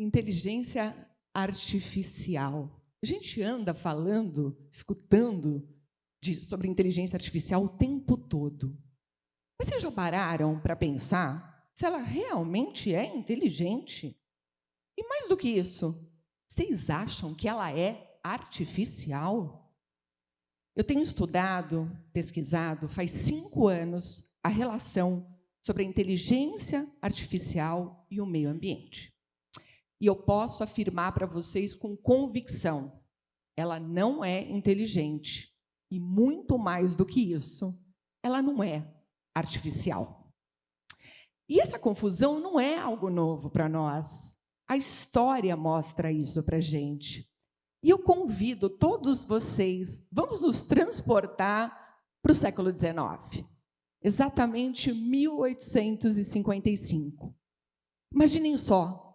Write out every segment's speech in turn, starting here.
Inteligência artificial. A gente anda falando, escutando sobre inteligência artificial o tempo todo. Mas vocês já pararam para pensar se ela realmente é inteligente? E mais do que isso, vocês acham que ela é artificial? Eu tenho estudado, pesquisado, faz 5 anos, a relação sobre a inteligência artificial e o meio ambiente. E eu posso afirmar para vocês com convicção, ela não é inteligente. E muito mais do que isso, ela não é artificial. E essa confusão não é algo novo para nós. A história mostra isso para a gente. E eu convido todos vocês, vamos nos transportar para o século XIX. Exatamente 1855. Imaginem só,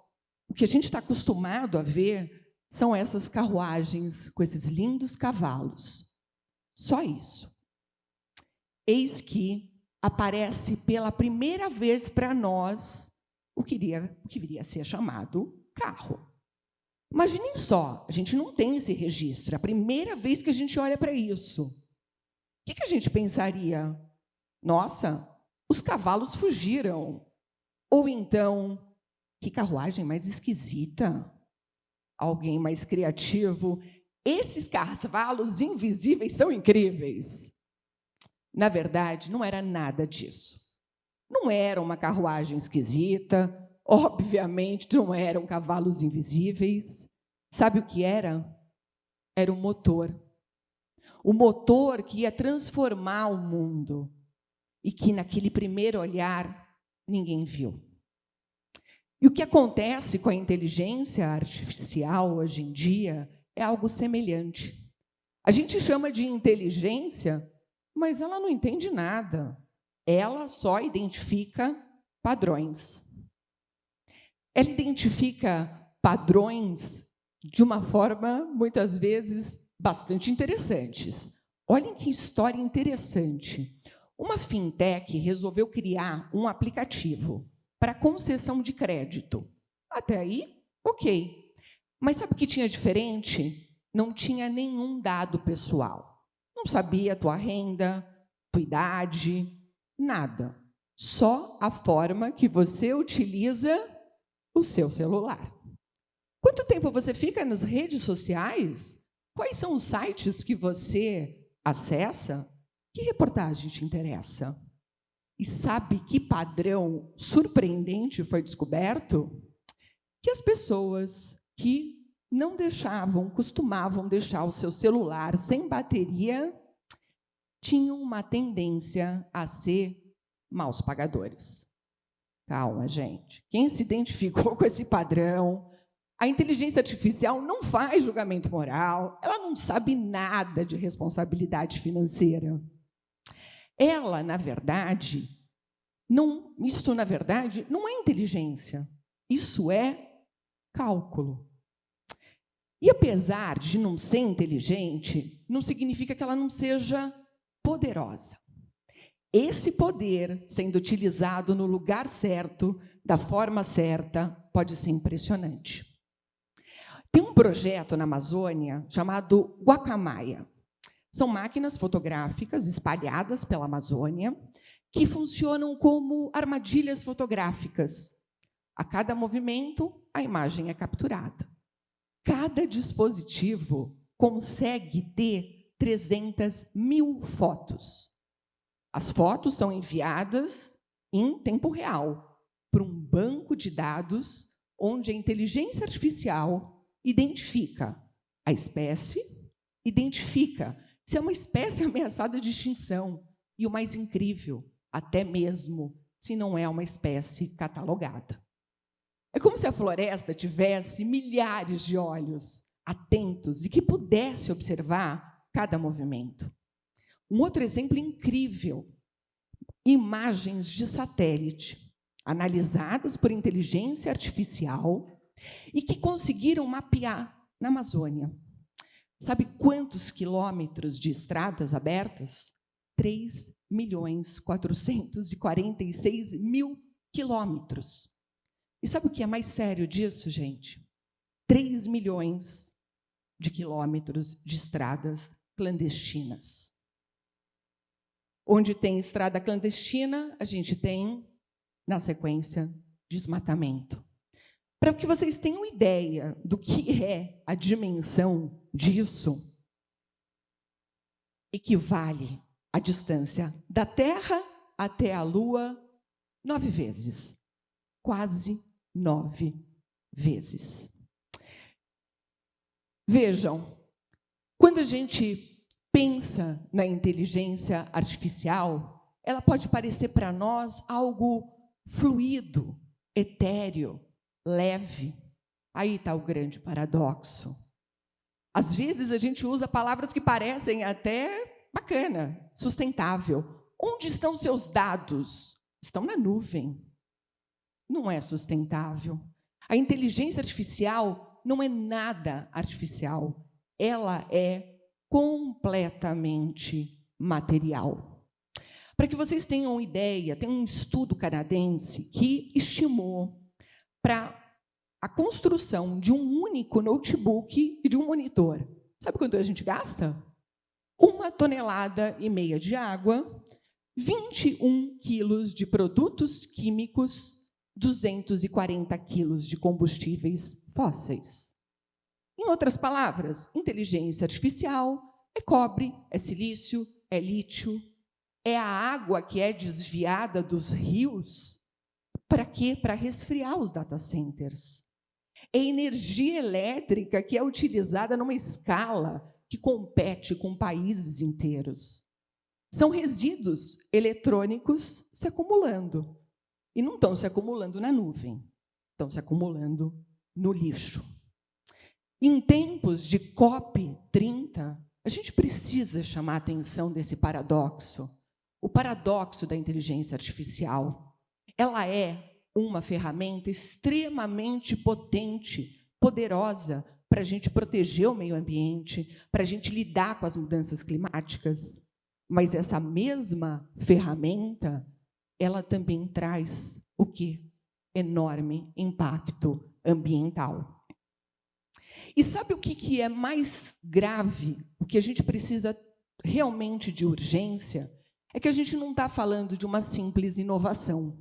o que a gente está acostumado a ver são essas carruagens com esses lindos cavalos. Só isso. Eis que aparece pela primeira vez para nós o que viria a ser chamado carro. Imaginem só, a gente não tem esse registro, é a primeira vez que a gente olha para isso. O que a gente pensaria? Nossa, os cavalos fugiram. Ou então, que carruagem mais esquisita. Alguém mais criativo. Esses cavalos invisíveis são incríveis. Na verdade, não era nada disso. Não era uma carruagem esquisita, obviamente não eram cavalos invisíveis. Sabe o que era? Era um motor. O motor que ia transformar o mundo e que, naquele primeiro olhar, ninguém viu. E o que acontece com a inteligência artificial hoje em dia é algo semelhante. A gente chama de inteligência, mas ela não entende nada. Ela só identifica padrões. Ela identifica padrões de uma forma, muitas vezes, bastante interessantes. Olhem que história interessante. Uma fintech resolveu criar um aplicativo para concessão de crédito. Até aí, ok. Mas sabe o que tinha diferente? Não tinha nenhum dado pessoal. Não sabia a tua renda, tua idade, nada. Só a forma que você utiliza o seu celular. Quanto tempo você fica nas redes sociais? Quais são os sites que você acessa? Que reportagem te interessa? E sabe que padrão surpreendente foi descoberto? Que as pessoas que não costumavam deixar o seu celular sem bateria, tinham uma tendência a ser maus pagadores. Calma, gente. Quem se identificou com esse padrão? A inteligência artificial não faz julgamento moral, ela não sabe nada de responsabilidade financeira. Ela, na verdade, não é inteligência. Isso é cálculo. E apesar de não ser inteligente, não significa que ela não seja poderosa. Esse poder, sendo utilizado no lugar certo, da forma certa, pode ser impressionante. Tem um projeto na Amazônia chamado Guacamaia. São máquinas fotográficas espalhadas pela Amazônia que funcionam como armadilhas fotográficas. A cada movimento, a imagem é capturada. Cada dispositivo consegue ter 300 mil fotos. As fotos são enviadas em tempo real para um banco de dados onde a inteligência artificial identifica a espécie, identifica se é uma espécie ameaçada de extinção e, o mais incrível, até mesmo se não é uma espécie catalogada. É como se a floresta tivesse milhares de olhos atentos e que pudesse observar cada movimento. Um outro exemplo incrível, imagens de satélite, analisadas por inteligência artificial e que conseguiram mapear na Amazônia. Sabe quantos quilômetros de estradas abertas? 3.446.000 quilômetros. E sabe o que é mais sério disso, gente? 3 milhões de quilômetros de estradas clandestinas. Onde tem estrada clandestina, a gente tem, na sequência, desmatamento. Para que vocês tenham ideia do que é a dimensão disso, equivale a distância da Terra até a Lua 9 vezes. Quase 9 vezes. Vejam, quando a gente pensa na inteligência artificial, ela pode parecer para nós algo fluido, etéreo, leve. Aí está o grande paradoxo. Às vezes a gente usa palavras que parecem até bacana, sustentável. Onde estão seus dados? Estão na nuvem. Não é sustentável. A inteligência artificial não é nada artificial. Ela é completamente material. Para que vocês tenham ideia, tem um estudo canadense que estimou para a construção de um único notebook e de um monitor. Sabe quanto a gente gasta? 1,5 tonelada de água, 21 quilos de produtos químicos, 240 quilos de combustíveis fósseis. Em outras palavras, inteligência artificial é cobre, é silício, é lítio, é a água que é desviada dos rios. Para quê? Para resfriar os data centers. É energia elétrica que é utilizada numa escala que compete com países inteiros. São resíduos eletrônicos se acumulando. E não estão se acumulando na nuvem, estão se acumulando no lixo. Em tempos de COP30, a gente precisa chamar a atenção desse paradoxo. O paradoxo da inteligência artificial. Ela é uma ferramenta extremamente potente, poderosa, para a gente proteger o meio ambiente, para a gente lidar com as mudanças climáticas. Mas essa mesma ferramenta, ela também traz o quê? Enorme impacto ambiental. E sabe o que é mais grave? O que a gente precisa realmente de urgência é que a gente não está falando de uma simples inovação.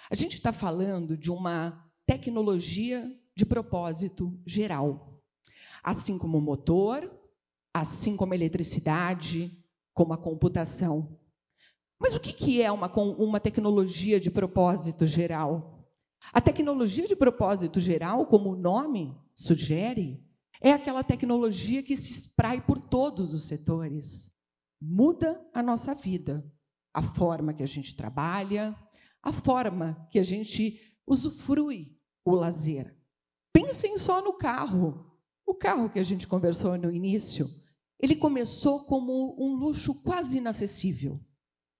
A gente está falando de uma tecnologia de propósito geral. Assim como o motor, assim como a eletricidade, como a computação. Mas o que é uma tecnologia de propósito geral? A tecnologia de propósito geral, como o nome sugere, é aquela tecnologia que se espraia por todos os setores. Muda a nossa vida, a forma que a gente trabalha, a forma que a gente usufrui o lazer. Pensem só no carro. O carro que a gente conversou no início, ele começou como um luxo quase inacessível.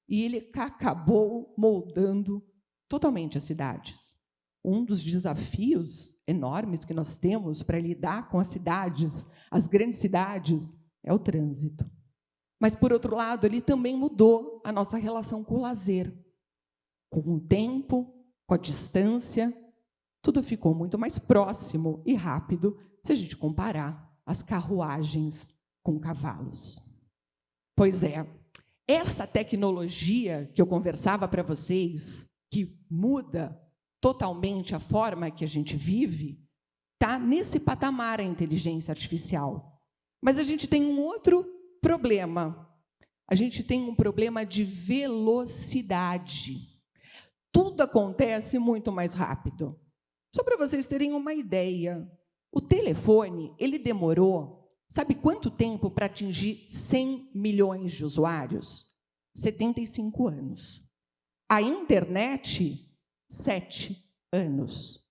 E ele acabou moldando totalmente as cidades. Um dos desafios enormes que nós temos para lidar com as cidades, as grandes cidades, é o trânsito. Mas, por outro lado, ele também mudou a nossa relação com o lazer. Com o tempo, com a distância, tudo ficou muito mais próximo e rápido se a gente comparar as carruagens com cavalos. Pois é, essa tecnologia que eu conversava para vocês, que muda totalmente a forma que a gente vive, está nesse patamar a inteligência artificial. Mas a gente tem um outro problema. A gente tem um problema de velocidade. Tudo acontece muito mais rápido. Só para vocês terem uma ideia, o telefone, ele demorou, sabe quanto tempo para atingir 100 milhões de usuários? 75 anos. A internet, 7 anos.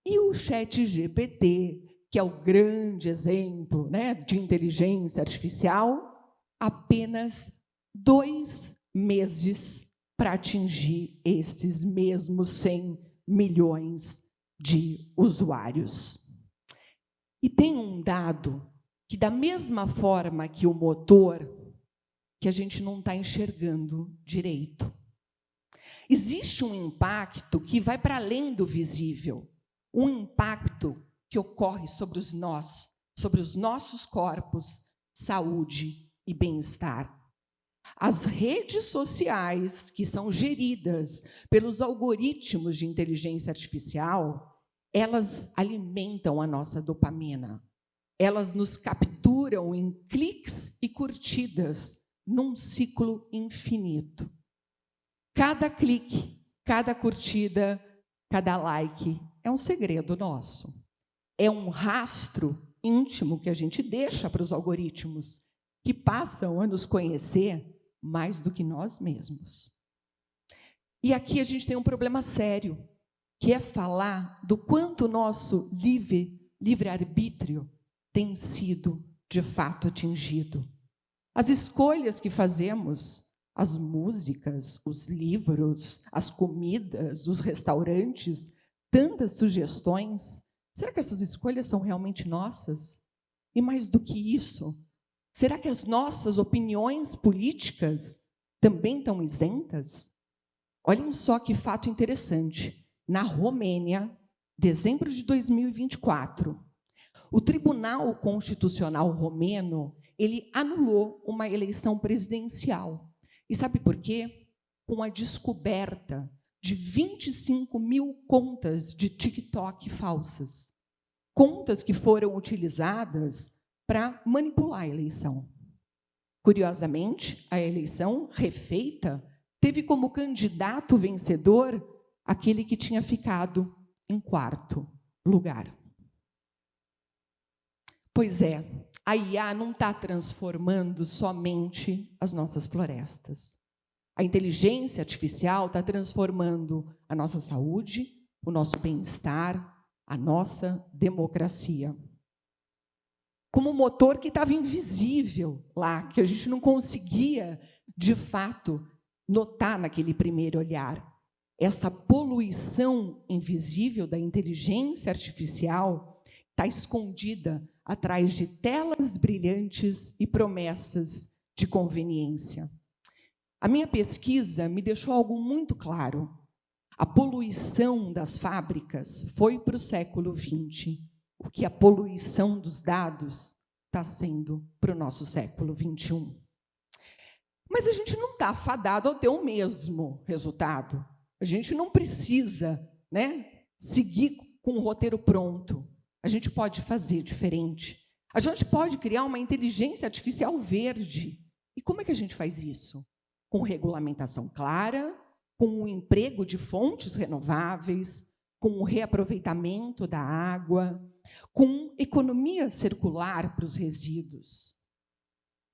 E o ChatGPT, que é o grande exemplo, né, de inteligência artificial, apenas 2 meses para atingir esses mesmos 100 milhões de usuários. E tem um dado que, da mesma forma que o motor, que a gente não está enxergando direito. Existe um impacto que vai para além do visível, um impacto que ocorre sobre os nossos corpos, saúde e bem-estar. As redes sociais, que são geridas pelos algoritmos de inteligência artificial, elas alimentam a nossa dopamina. Elas nos capturam em cliques e curtidas num ciclo infinito. Cada clique, cada curtida, cada like é um segredo nosso. É um rastro íntimo que a gente deixa para os algoritmos, que passam a nos conhecer mais do que nós mesmos. E aqui a gente tem um problema sério, que é falar do quanto o nosso livre-arbítrio tem sido, de fato, atingido. As escolhas que fazemos, as músicas, os livros, as comidas, os restaurantes, tantas sugestões, será que essas escolhas são realmente nossas? E mais do que isso, será que as nossas opiniões políticas também estão isentas? Olhem só que fato interessante. Na Romênia, dezembro de 2024, o Tribunal Constitucional Romeno, ele anulou uma eleição presidencial. E sabe por quê? Com a descoberta de 25 mil contas de TikTok falsas. Contas que foram utilizadas para manipular a eleição. Curiosamente, a eleição refeita teve como candidato vencedor aquele que tinha ficado em quarto lugar. Pois é, a IA não está transformando somente as nossas florestas. A inteligência artificial está transformando a nossa saúde, o nosso bem-estar, a nossa democracia. Como um motor que estava invisível lá, que a gente não conseguia, de fato, notar naquele primeiro olhar. Essa poluição invisível da inteligência artificial está escondida atrás de telas brilhantes e promessas de conveniência. A minha pesquisa me deixou algo muito claro. A poluição das fábricas foi para o século XX, o que a poluição dos dados está sendo para o nosso século XXI. Mas a gente não está fadado a ter o mesmo resultado. A gente não precisa, seguir com o roteiro pronto. A gente pode fazer diferente. A gente pode criar uma inteligência artificial verde. E como é que a gente faz isso? Com regulamentação clara, com o emprego de fontes renováveis, com o reaproveitamento da água, com economia circular para os resíduos.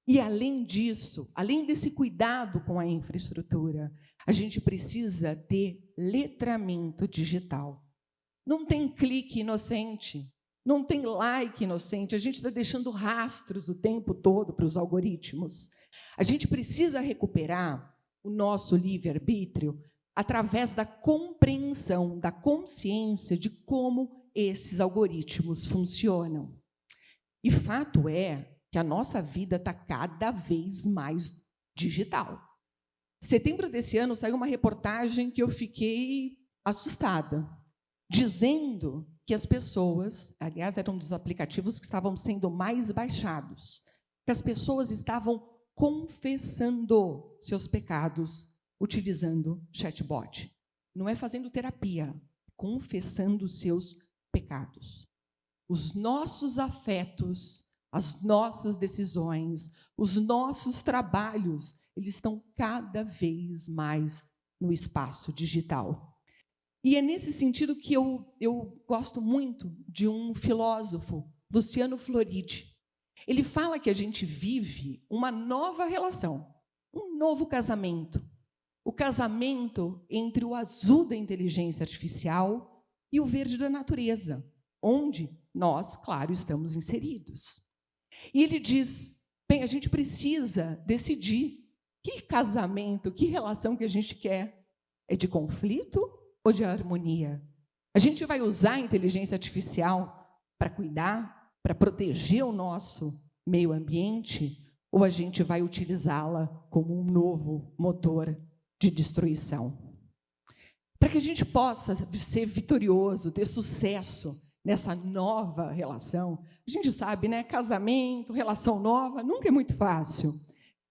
E, além disso, além desse cuidado com a infraestrutura, a gente precisa ter letramento digital. Não tem clique inocente, não tem like inocente, a gente está deixando rastros o tempo todo para os algoritmos. A gente precisa recuperar o nosso livre-arbítrio através da compreensão, da consciência de como esses algoritmos funcionam. E fato é que a nossa vida está cada vez mais digital. Em setembro desse ano, saiu uma reportagem que eu fiquei assustada, dizendo que as pessoas, aliás, era um dos aplicativos que estavam sendo mais baixados, que as pessoas estavam confessando seus pecados utilizando chatbot. Não é fazendo terapia, confessando seus pecados. Os nossos afetos, as nossas decisões, os nossos trabalhos, eles estão cada vez mais no espaço digital. E é nesse sentido que eu gosto muito de um filósofo, Luciano Floridi. Ele fala que a gente vive uma nova relação, um novo casamento. O casamento entre o azul da inteligência artificial e o verde da natureza, onde nós, claro, estamos inseridos. E ele diz, bem, a gente precisa decidir que casamento, que relação que a gente quer. É de conflito ou de harmonia? A gente vai usar a inteligência artificial para cuidar, para proteger o nosso meio ambiente, ou a gente vai utilizá-la como um novo motor de destruição? Para que a gente possa ser vitorioso, ter sucesso nessa nova relação, a gente sabe, né? Casamento, relação nova, nunca é muito fácil.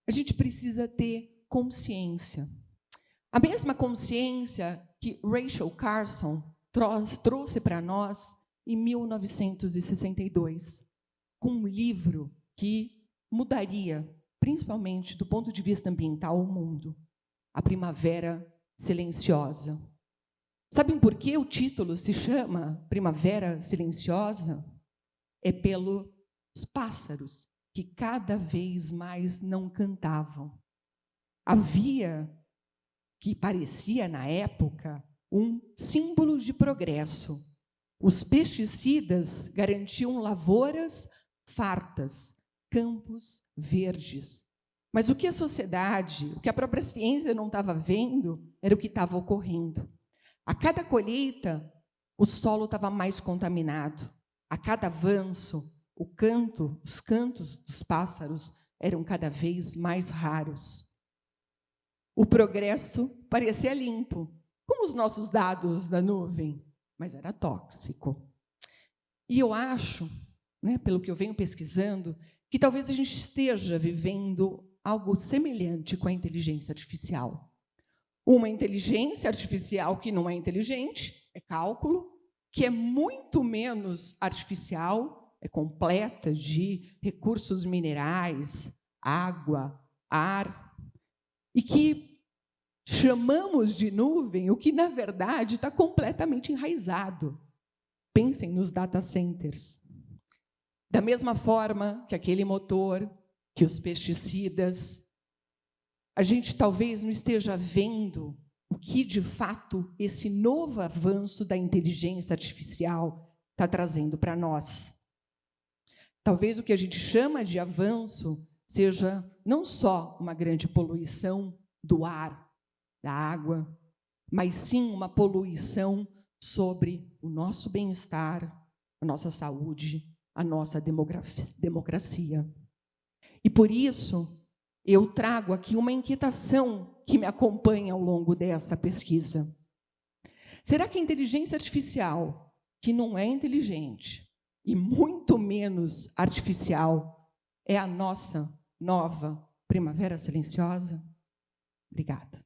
A gente precisa ter consciência. A mesma consciência que Rachel Carson trouxe para nós em 1962, com um livro que mudaria, principalmente do ponto de vista ambiental, o mundo. A Primavera Silenciosa. Sabem por que o título se chama Primavera Silenciosa? É pelos pássaros que cada vez mais não cantavam. Havia, que parecia na época, um símbolo de progresso. Os pesticidas garantiam lavouras fartas, campos verdes. Mas o que a sociedade, o que a própria ciência não estava vendo, era o que estava ocorrendo. A cada colheita, o solo estava mais contaminado. A cada avanço, os cantos dos pássaros eram cada vez mais raros. O progresso parecia limpo, como os nossos dados da nuvem, mas era tóxico. E eu acho, né, pelo que eu venho pesquisando, que talvez a gente esteja vivendo algo semelhante com a inteligência artificial. Uma inteligência artificial que não é inteligente, é cálculo, que é muito menos artificial, é completa de recursos minerais, água, ar, e que chamamos de nuvem, o que, na verdade, está completamente enraizado. Pensem nos data centers. Da mesma forma que aquele motor, que os pesticidas, a gente talvez não esteja vendo o que, de fato, esse novo avanço da inteligência artificial está trazendo para nós. Talvez o que a gente chama de avanço seja não só uma grande poluição do ar, da água, mas sim uma poluição sobre o nosso bem-estar, a nossa saúde, a nossa democracia. E por isso, eu trago aqui uma inquietação que me acompanha ao longo dessa pesquisa. Será que a inteligência artificial, que não é inteligente e muito menos artificial, é a nossa nova primavera silenciosa? Obrigada.